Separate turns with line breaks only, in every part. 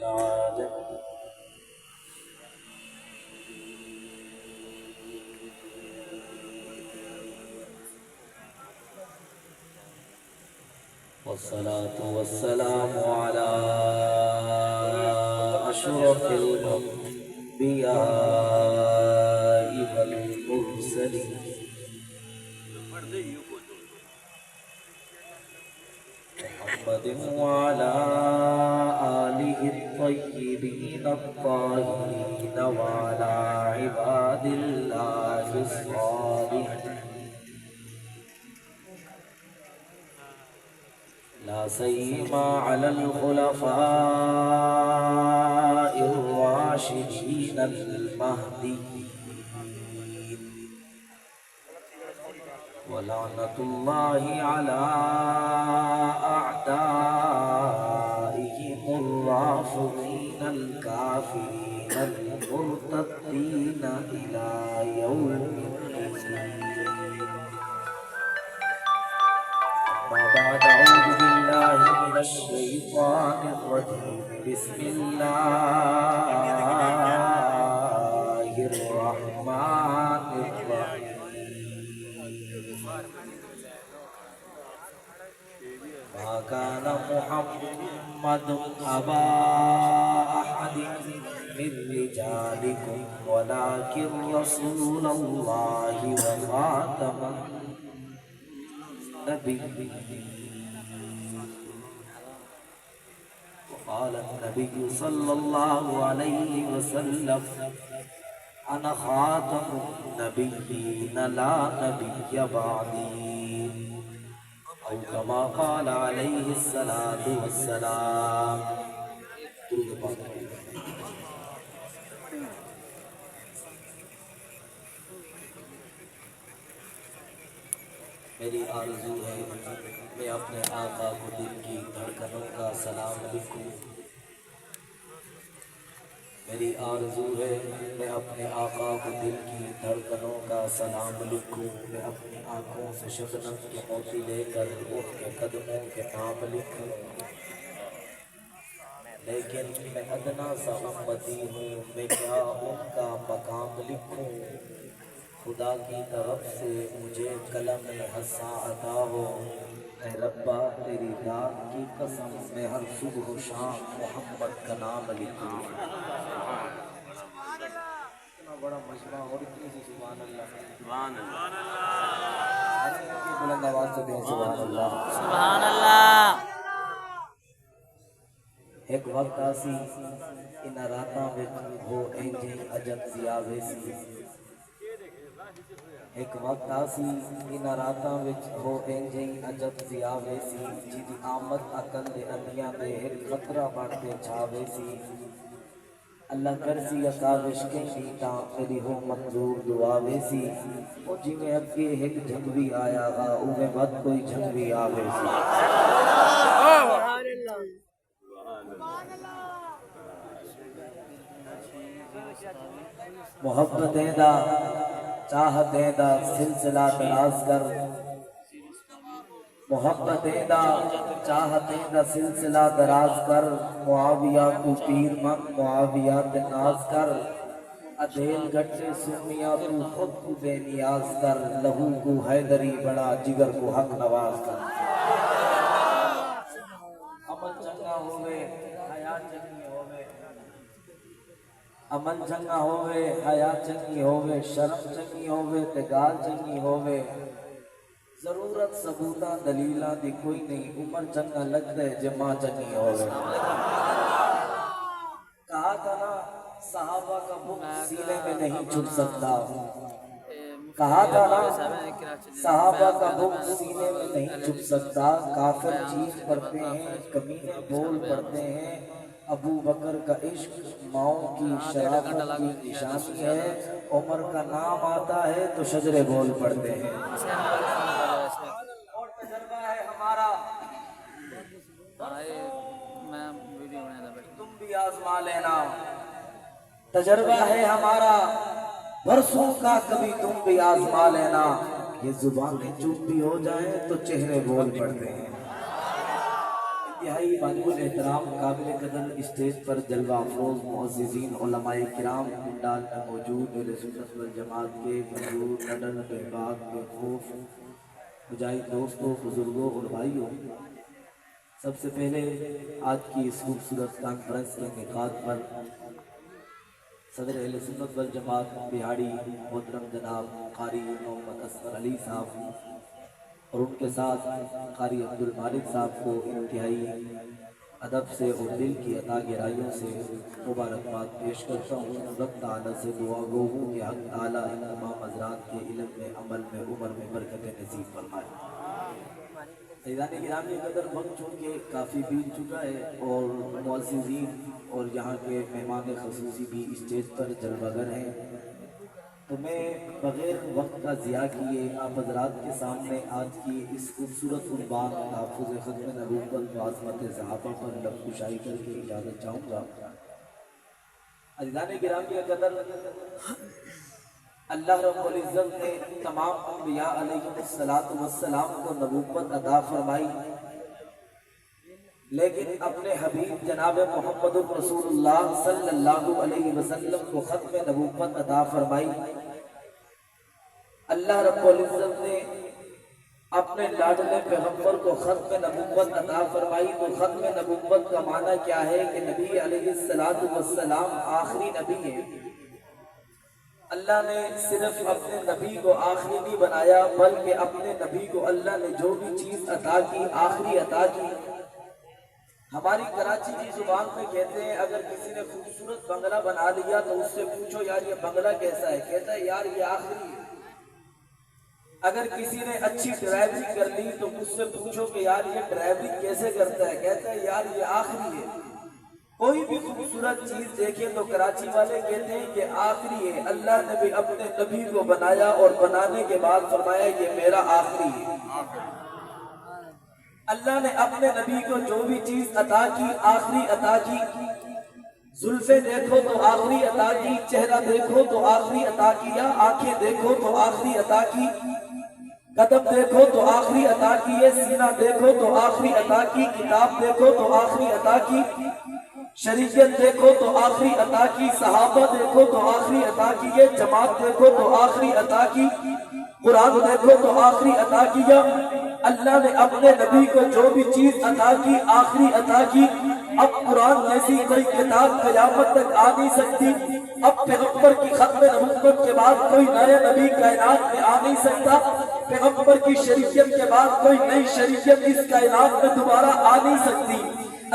العالمين. والصلاة والسلام على أشرف الأنبياء والمرسلين محمد وعلى آله الطيبين الطاهرين وعلى عباد الله الصالحين لا سيما على الخلفاء الراشدين المهديين ولعنة الله على أعدائهم الرافضين الكافرين المرتدين إلى يوم الدين. أما بعد، أعوذ بالله من الشيطان الرجيم. بسم الله الرحمن الرحيم. ما كان محمد أبا أحد من رجالكم ولكن رسول الله وخاتم النبيين. وقال النبي صلى الله عليه وسلم: أنا خاتم النبيين لا نبي بعدي، أو كما قال عليه الصلاة والسلام. میری آرزو ہے میں اپنے آقا کو دل کی دھڑکنوں کا سلام لکھوں. میری آرزو ہے میں اپنے آقا کو دل کی دھڑکنوں کا سلام لکھوں. میں اپنی آنکھوں سے شبنم کے موتی لے کر ان کے قدموں کے نام لکھوں. لیکن میں ادنا سا امتی ہوں، میں کیا ان کا مقام لکھوں. خدا کی طرف سے مجھے قلم حساں عطا ہو. اے ربا تیری ذات کی قسم میں ہر صبح و شام محمد کا نام لکھوں. اتنا بڑا مجمع اور اتنی سی سبحان اللہ. سبحان اللہ. بلند آواز سے دیں سبحان اللہ.
سبحان اللہ.
ایک وقت آسی ان راتاں وچ ہو انجی عجب زیاوے سی. ایک وقت آسی ان راتاں وچ ہو انجی عجب زیاوے سی. جی دی آمد عقل دے اندیاں دے ایک خطرہ بن کے چھاوے سی. اللہ کرسی اکاوش کہیں تاں میری ہو منظور دعاوے سی. او جی میں اگے ایک جھنگوی آیا گا اوہ بد کوئی جھنگوی آوے سی. محبتیں دا چاہتیں دا سلسلہ دراز کر. محبتیں دا چاہتیں دا سلسلہ دراز کر. معاویہ تو پیر من معاویہ تے ناز کر. ادھیل گھٹے سمیہ تو خود کو بے نیاز کر. لہو کو حیدری بڑا جگر کو حق نواز کر. عمل چنگا ہوئے حیا چنگی ہوئے. عمل چنگا ہوئے حیا چنگی ہوئے. شرم چنگی ہوئے تے گال چنگی ہوئے. ضرورت ثبوتاں دلیلاں دی کوئی نہیں. عمر چنگا لگتا ہے جے ماں چنگی ہوئے. کہا تھا نا صحابہ کا بغض سینے میں نہیں چھپ سکتا. کہا تھا نا صحابہ کا بغض سینے میں نہیں چھپ سکتا. کافر چیخ پڑتے ہیں کمینے بول پڑتے ہیں. ابو بکر کا عشق ماؤں کی شرافت کی نشانی ہے. عمر کا نام آتا ہے تو شجرے بول پڑتے ہیں. اور تجربہ ہے ہمارا تم بھی آزما لینا. تجربہ ہے ہمارا برسوں کا کبھی تم بھی آزما لینا. یہ زبانیں چپ بھی ہو جائیں تو چہرے بول پڑتے ہیں. انتہائی واجب الاحترام قابل قدر اسٹیج پر جلوہ افروز معززین علماء کرام پنڈال میں موجود اہل سنت والجماعت کے بزرگ نڈر بہباد بے خوف مجاہد دوستوں بزرگوں اور بھائیوں، سب سے پہلے آج کی اس خوبصورت کانفرنس کے انعقاد پر صدر اہل سنت والجماعت بہاڑی محترم جناب قاری محمد اصغر علی صاحب اور ان کے ساتھ قاری عبد المالک صاحب کو انتہائی ادب سے اور دل کی عطا گہرائیوں سے مبارکباد پیش کرتا ہوں۔ رب تعالیٰ سے دعا گو ہوں کہ حق تعالیٰ ان تمام حضرات کے علم میں، عمل میں، عمر میں برکت نصیب فرمائے۔ سیدان گرامی قدر وقت چونکہ کافی بیت چکا ہے اور معززین اور یہاں کے مہمان خصوصی بھی اسٹیج پر جلوہ گر ہیں، تو میں بغیر وقت کا ضیاع کیے آپ حضرات کے سامنے آج کی اس خوبصورت عنوان تحفظ ختم نبوت و عظمت صحابہ پر لب کشائی کر کے اجازت چاہوں گا۔ عزیزان گرامی قدر، اللہ رب العزت نے تمام انبیاء علیہ السلام کو نبوت عطا فرمائی، لیکن اپنے حبیب جناب محمد رسول اللہ صلی اللہ علیہ وسلم کو ختم نبوت عطا فرمائی۔ اللہ رب العزت نے اپنے لاڈلے پیغمبر کو ختم نبوت عطا فرمائی، تو ختم نبوت کا معنی کیا ہے کہ نبی علیہ السلام آخری نبی ہے۔ اللہ نے صرف اپنے نبی کو آخری نہیں بنایا، بلکہ اپنے نبی کو اللہ نے جو بھی چیز عطا کی آخری عطا کی۔ ہماری کراچی کی زبان میں کہتے ہیں اگر کسی نے خوبصورت بنگلہ بنا لیا تو اس سے پوچھو یار یہ بنگلہ کیسا ہے، کہتا ہے یار یہ آخری ہے۔ اگر کسی نے اچھی ڈرائیوری کر لی تو اس سے پوچھو کہ یار یہ ڈرائیوری کیسے کرتا ہے، کہتا ہے یار یہ آخری ہے۔ کوئی بھی خوبصورت چیز دیکھیں تو کراچی والے کہتے ہیں کہ آخری ہے۔ اللہ نے بھی اپنے نبی کو بنایا اور بنانے کے بعد فرمایا یہ میرا آخری ہے۔ اللہ نے اپنے نبی کو جو بھی چیز عطا کی آخری عطا کی۔ زلفیں دیکھو تو آخری عطا کی، چہرہ دیکھو تو آخری عطا کیا، آنکھیں دیکھو تو آخری عطا کی، قدم دیکھو تو آخری عطا کی، سینہ دیکھو تو آخری عطا کی، کتاب دیکھو تو آخری عطا کی، شریعت دیکھو تو آخری عطا کی، صحابہ دیکھو تو آخری عطا کی، جماعت دیکھو تو آخری عطا کی، قرآن دیکھو تو آخری عطا کیا۔ اللہ نے اپنے نبی کو جو بھی چیز عطا کی آخری عطا کی۔ اب قرآن جیسی کوئی کتاب قیامت تک آ نہیں سکتی، اب پیغمبر کی ختم نبوت کے بعد کوئی نیا نبی کائنات میں آ نہیں سکتا، پیغمبر کی شریعت کے بعد کوئی نئی شریعت اس کائنات میں دوبارہ آ نہیں سکتی۔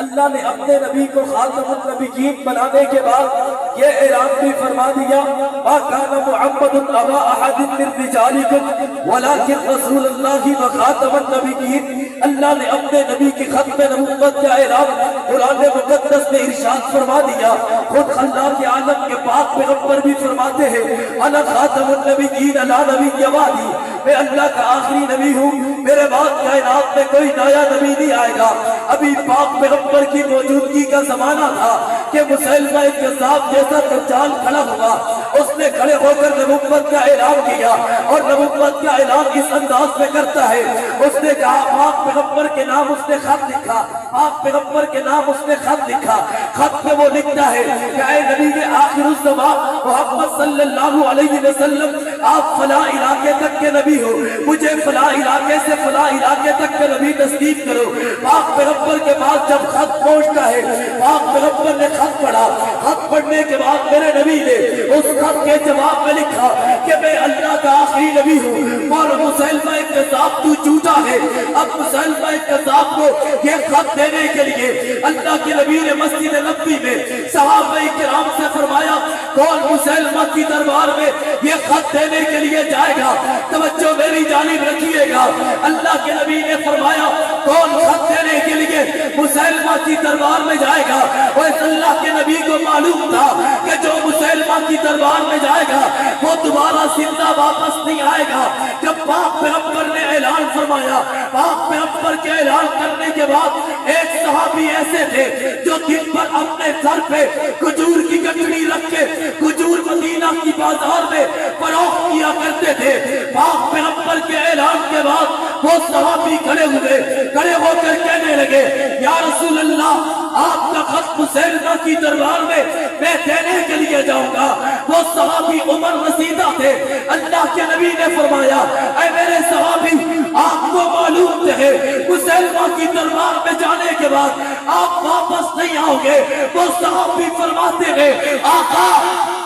اللہ نے اپنے نبی کو خاتم النبیین بنانے کے بعد یہ اعلان بھی فرما دیا ما کان محمد ابا احد من رجالکم ولکن رسول اللہ و خاتم النبیین۔ اللہ نے اپنے نبی کی ختم نبوت کا اعلان قرآن مقدس میں ارشاد فرما دیا۔ خود اللہ کے عالم کے پاک پیغمبر بھی فرماتے ہیں انا خاتم النبیین لا نبی بعدی، میں اللہ کا آخری نبی ہوں، میرے بعد کائنات میں کوئی نیا نبی نہیں آئے گا۔ ابھی پاک پیغمبر کی موجودگی کا زمانہ تھا کہ مسلمہ کذاب جیسا دجال کھڑا ہوا، اس نے کھڑے ہو کر نبوت کا اعلان کیا اور نبوت کا اعلان اس انداز میں کرتا ہے۔ اس نے کہا پاک پیغمبر کے نام اس نے خط لکھا، پاک پیغمبر کے نام اس نے خط لکھا، خط میں وہ لکھتا ہے کہ اے نبی کے آخر الزمان محمد صلی اللہ علیہ وسلم، آپ فلاں علاقے تک کے نبی ہو، مجھے فلاں علاقے سے فلاں علاقے تک کے نبی تصدیق کرو۔ پاک پیغمبر کے پاس جب خط پہنچتا ہے، پاک پیغمبر نے خط پڑھا، خط پڑھنے کے بعد میرے نبی نے اس خط کے جواب میں لکھا کہ میں اللہ کا آخری نبی ہوں اور مسلمہ کذاب تو جھوٹا ہے۔ اب مسلمہ کذاب کو یہ خط دینے کے لیے اللہ کے نبی نے مسجد نبوی میں صحابہ کرام سے فرمایا کون مسلمہ کی دربار میں یہ خط دینے کے لیے جائے گا؟ توجہ میری جانب رکھیے گا۔ اللہ کے نبی نے فرمایا کون خط دینے کے لیے مسلمہ کی دربار میں جائے گا؟ اور اللہ کے نبی کو معلوم تھا کہ جو مسلمہ کی دربار میں جائے گا وہ دوبارہ زندہ واپس نہیں آئے گا۔ جب پاک پیغمبر نے اعلان فرمایا، پاک پیغمبر کے اعلان کرنے کے بعد ایک صحابی ایسے تھے جو دن پر اپنے سر پہ کھجور کی گٹڑی رکھ کے کھجور مدینہ کی بازار میں فروخت کیا کرتے تھے۔ پاک پیغمبر کے اعلان کے بعد وہ صحابی کھڑے ہو کر کہنے لگے یا رسول اللہ آپ کا خط مسیلمہ کی دربار میں دینے کے لیے جاؤں گا. وہ صحابی عمر رسیدہ تھے. اللہ کے نبی نے فرمایا اے میرے صحابی آپ کو معلوم ہے مسیلمہ کی دربار میں جانے کے بعد آپ واپس نہیں آؤ گے. وہ صحابی فرماتے ہیں آقا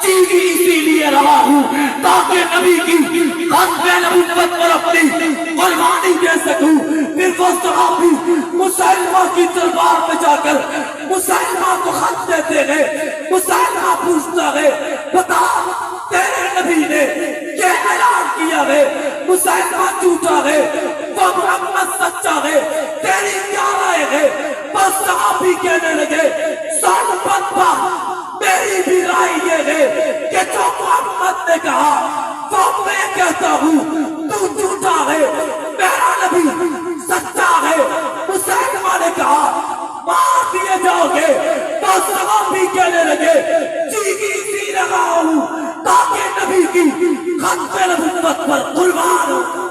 جیگی اسی لیے رہا ہوں تاکہ نبی کی ختم نبوت پر اپنی قربانی دے سکوں. پھر وہ صحابی مسیلمہ کی دربار میں جا کر مسیلمہ کو خط دیتے ہیں. مسیلمہ پوچھتا ہے بتا تیرے نبی نے یہ اعلان کیا ہے مسیلمہ جھوٹا ہے وہ محمد سچا ہے تیری کیا رائے ہے؟ بس صحابی کہنے لگے سن بدبا میری بھی رائے یہ ہے کہ جو محمد نے کہا وہ میں کہتا ہوں تو جھوٹا ہے میرا نبی سچا ہے. مسیلمہ نے کہا مار دیے جاؤ گے. تو صحابی کہنے لگے جیگی سی رہا ہوں تاکہ نبی کی ختم نبوت پر قربان ہوں.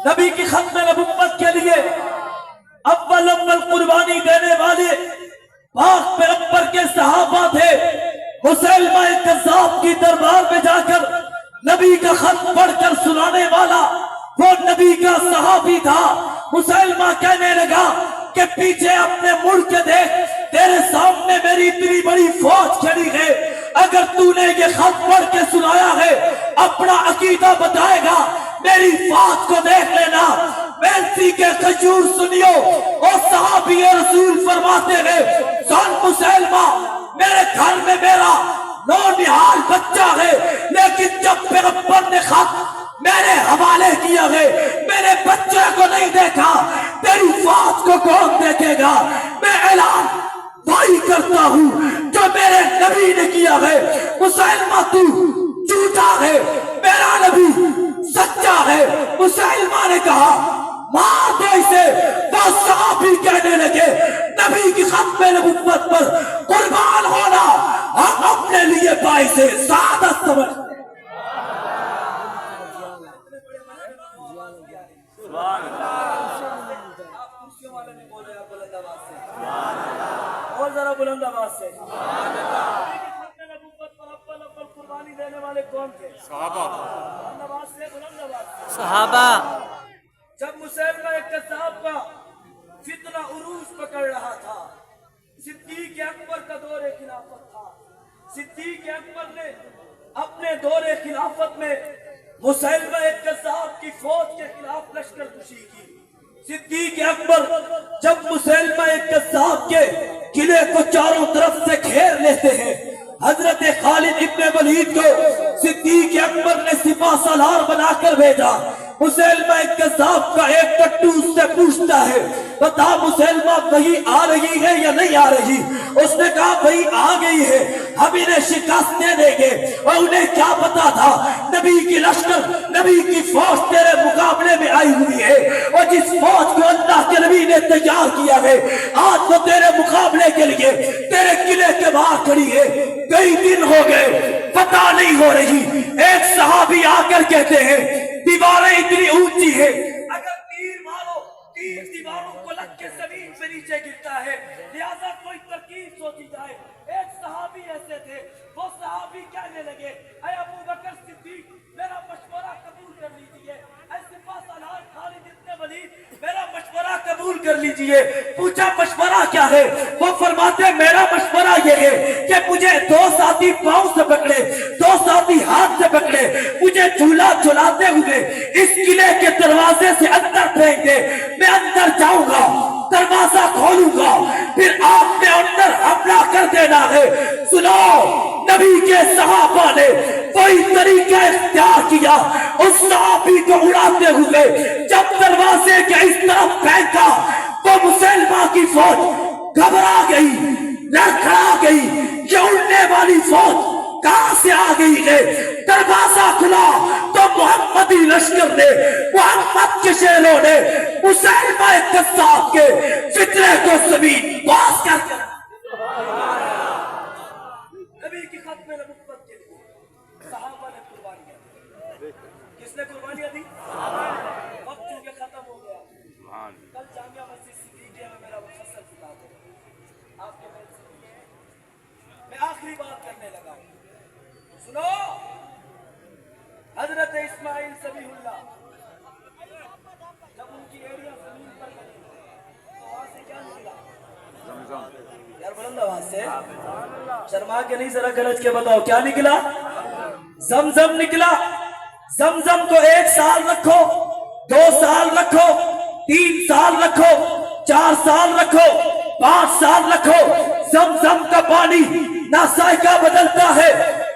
نبی کی ختم نبوت کے لیے اول قربانی دینے والے پاک پیغمبر کے صحابہ تھے. مسیلمہ کذاب کی دربار میں جا کر نبی کا خط پڑھ کر سنانے والا وہ نبی کا صحابی تھا. مسیلمہ کہنے لگا کہ پیچھے اپنے مڑ کے دیکھ تیرے سامنے میری اتنی بڑی فوج کھڑی ہے. اگر تو نے یہ خط پڑھ کے سنایا ہے اپنا عقیدہ بتائے گا میری فوج کو دیکھ لینا. ویلسی کے کھجور سنیو اور صحابی رسول فرماتے ہیں سن مسیلمہ میرے گھر میں میرا نونہال بچہ ہے لیکن جب پیغمبر نے خط میرے حوالے کیا ہے میرے بچے کو نہیں دیکھا تیری فوج کو کون دیکھے گا؟ میں اعلان وہی کرتا ہوں جو میرے نبی نے کیا ہے. مسیلمہ تو جھوٹا ہے میرا نبی سچا ہے. مسیلمہ نے کہا مار دو اسے. وہ صحابی کہنے لگے نبی کی ختم نبوت پر قربان ہونا ہم اپنے لیے باعث سعادت سمجھتے ہیں. اور ذرا بلند آواز سے قربانی دینے والے کون تھے؟
صحابہ.
جب مسیلمہ کذاب کا فتنہ عروج پکڑ رہا تھا صدیق اکبر کا دور خلافت تھا. صدیق اکبر نے اپنے دور خلافت میں مسیلمہ کذاب کی فوج کے خلاف لشکر کشی کی. صدیق اکبر جب مسیلمہ کذاب کے قلعے کو چاروں طرف سے گھیر لیتے ہیں حضرت خالد ابن ولید کو صدیق اکبر نے سپاہ سالار بنا کر بھیجا. مسیلمہ کذاب کا ایک ٹٹو اس سے پوچھتا ہے بتا مسیلمہ وہی آ رہی ہے یا نہیں آ رہی؟ اس نے کہا وہی آ گئی ہے ہم انہیں شکست دے دیں گے. اور انہیں کیا پتا تھا نبی کی لشکر نبی کی فوج تیرے مقابلے میں آئی ہوئی ہے اور جس فوج کو اللہ کے نبی نے تیار کیا ہے آج وہ تیرے مقابلے کے لیے تیرے قلعے کے باہر کھڑی ہے. کئی دن ہو گئے پتہ نہیں ہو رہی. ایک صحابی آ کر کہتے ہیں دیواریں اتنی اونچی ہے اگر تیر مارو تیر دیواروں کو لگ کے زمین سے نیچے گرتا ہے لہذا کوئی ترکیب سوچی جائے. ایک صحابی ایسے تھے وہ صحابی کہنے لگے اے ابو بکر صدیق میرا مشورہ قبول کر لیجئے. اے سپاہ سالار خالد ابن ولید میرا مشورہ قبول کر لیجئے. پوچھا مشورہ کیا ہے؟ وہ فرماتے میرا مشورہ یہ ہے کہ مجھے دو ساتھی پاؤں سے پکڑے دو ساتھی ہاتھ سے پکڑے مجھے جھولا جھلاتے ہوئے اس قلعے کے دروازے سے اندر پھینک دے. میں اندر جاؤں گا دروازہ کھولوں گا پھر آپ نے اندر حملہ کر دینا ہے. سنو نبی کے صحابہ نے کوئی طریقہ اختیار کیا. اس صحابی کو اڑاتے ہوئے جب دروازے کے اس طرف پھینکا تو مسیلمہ کی فوج گھبرا گئی لڑکھڑا گئی. یہ اڑنے والی فوج
کہاں سے آ گئی ہے؟ دروازہ کھلا تو محمدی لشکر نے، محمد کے شیروں نے مسلمہ قذاب کے فتنے کو زمین باز کر کے نبی کی ختم نبوت کے لیے صحابہ نے قربانیاں دی. کس نے قربانیاں دی؟ وقت چونکہ ختم ہو گیا. کل جامعہ مسجد صدیقیہ میں میرا مختصر خطاب ہوگا آپ کے میں آخری بات کرنے لگا ہوں. سنو، حضرت اسماعیل ذبیح اللہ جب ان کی ایڑیاں زمین پر گئی تو وہاں سے کیا نکلا؟ یار بلند آواز سے شرما کے نہیں، ذرا گرج کے بتاؤ کیا نکلا؟ زمزم نکلا. زمزم کو 1 سال رکھو، 2 سال رکھو، 3 سال رکھو، 4 سال رکھو، 5 سال رکھو، زمزم کا پانی نہ ذائقہ بدلتا ہے،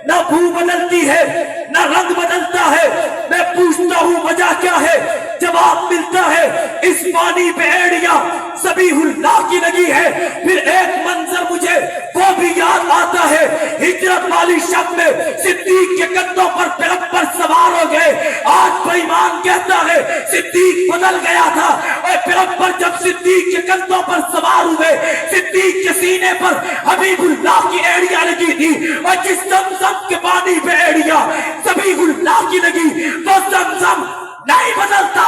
نہ بو بدلتی ہے، نہ رنگ بدلتا ہے. میں پوچھتا ہوں وجہ کیا ہے؟ جواب ملتا ہے اس پانی پہ ایڑیاں ذبیح اللہ کی لگی ہے. پھر ایک منظر مجھے وہ بھی یاد آتا ہے، ہجرت والی شب میں صدیق کے کندھوں پر پیغمبر سوار ہو گئے. آج بے ایمان کہتا ہے صدیق بدل گیا تھا، اور پیغمبر جب صدیق کے کندھوں پر سوار ہوئے، صدیق کے سینے پر حبیب اللہ کی ایڑیاں لگی تھی. اور جس زمزم کے پانی پہ ایڑیاں ذبیح اللہ کی لگی وہ زمزم نہیں بدلتا،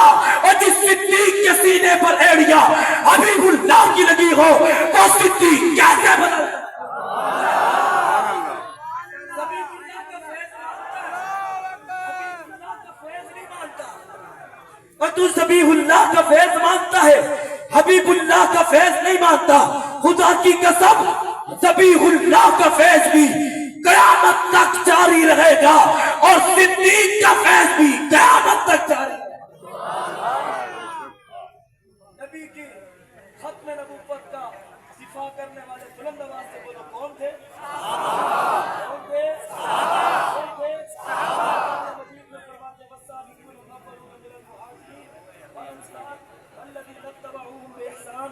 اور جس صدیق کے سینے پر ایڑیاں حبیب اللہ کی لگی ہو وہ صدیق کیسے بدلتا؟ اور تو ذبیح اللہ کا فیض مانتا ہے، حبیب اللہ کا فیض نہیں مانتا. خدا کی قسم ذبیح اللہ کا فیض بھی قیامت تک جاری رہے گا، اور صدیق کا فیض بھی قیامت تک جاری رہے گا. نبی کی ختم نبوت کا دفاع کرنے والے بلند آواز سے بولو کون تھے؟ کون تھے؟ کون تھے؟ مجید میں فرماتے والسابقون الاولون من المہاجرین والانصار والذین اتبعوهم بإحسان.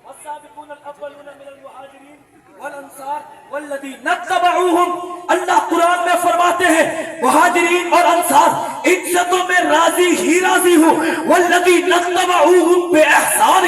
والسابقون الاولون من المہاجرین والانصار والذین اتبعوهم. اللہ قرآن میں فرماتے ہیں مہاجرین اور انصار ان سے تو میں راضی ہی راضی ہوں. والذین اتبعوهم بإحسان،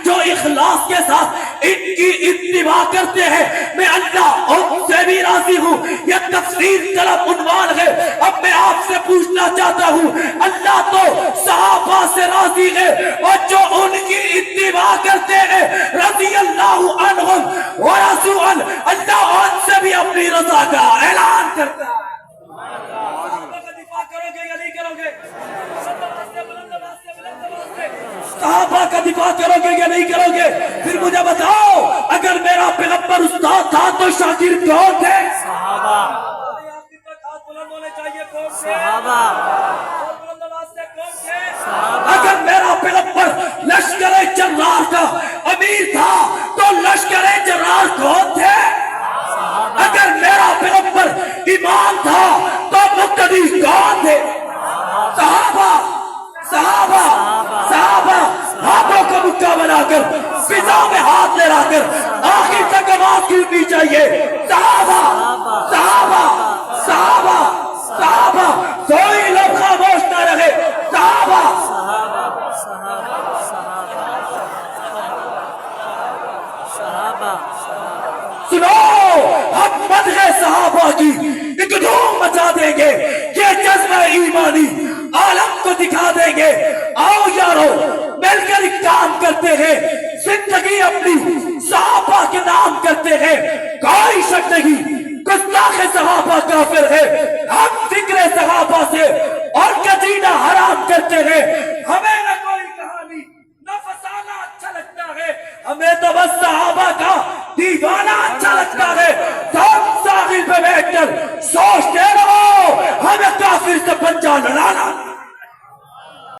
جو اخلاص کے ساتھ ان کی اتباع کرتے ہیں میں اللہ ان سے بھی راضی ہوں. یہ تفسیر طلب عنوان ہے. اب میں آپ سے پوچھنا چاہتا ہوں، اللہ تو صحابہ سے راضی ہے، اور جو ان کی اتباع کرتے ہیں رضی اللہ عنہم ورضوا عنہ، اللہ ان سے بھی اپنی رضا کا اعلان کرتا ہے. صحابہ کا دفاع کرو گے یا نہیں کرو گے؟ صحابہ کا دفاع کرو گے یا نہیں کرو گے؟ پھر مجھے بتاؤ اگر میرا پیغمبر استاد تھا تو شاگرد کون تھے؟ صحابہ. بلند ہونے چاہیے کون تھے؟ صحابہ. بلند آواز سے کون تھے؟ صحابہ. اگر میرا پیغمبر لشکر جرار کا امیر تھا تو لشکر جرار کون تھے؟ صحابہ. اگر میرا پیغمبر امام تھا تو مقتدی کون تھے؟ صحابہ. صحابہ. صحابہ. ہاتھوں کو مکہ بنا کر فضا میں ہاتھ لہرا کر آخر تک آواز کرنی چاہیے صحابہ. صحابہ. صحابہ. صحابہ. کوئی لوگ خاموش نہ رہے. صحابہ. سنو، ہم مدح صحابہ کی ایک دھوم مچا دیں گے، یہ جذبہ ایمانی عالم کو دکھا دیں گے. آؤ یارو مل کر ایک کام کرتے ہیں، زندگی اپنی صحابہ کے نام کرتے ہیں. کوئی شک نہیں گستاخ صحابہ کافر ہے. ہم فکر صحابہ سے اور کجینہ حرام کرتے ہیں. ہمیں نہ کوئی کہانی نہ فسانہ اچھا لگتا ہے، ہمیں تو بس صحابہ کا دیوانہ اچھا لگتا ہے. سب ساحل پہ بیٹھ کر سوچتے رہو ہمیں کافر سے پنجہ لڑانا.